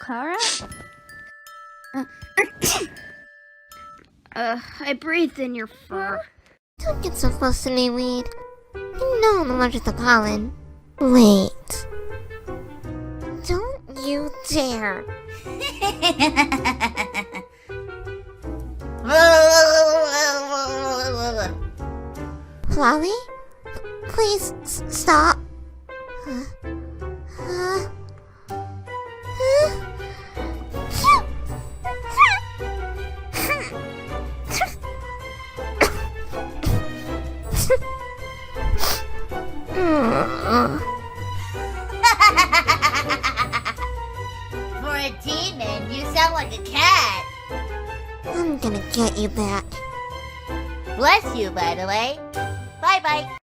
Chara? I breathed in your fur. Don't get so close to me, Weed. You know I'm allergic to pollen. Wait. Don't you dare. Flowey? Please stop. For a demon, you sound like a cat. I'm gonna get you back. Bless you, by the way. Bye-bye.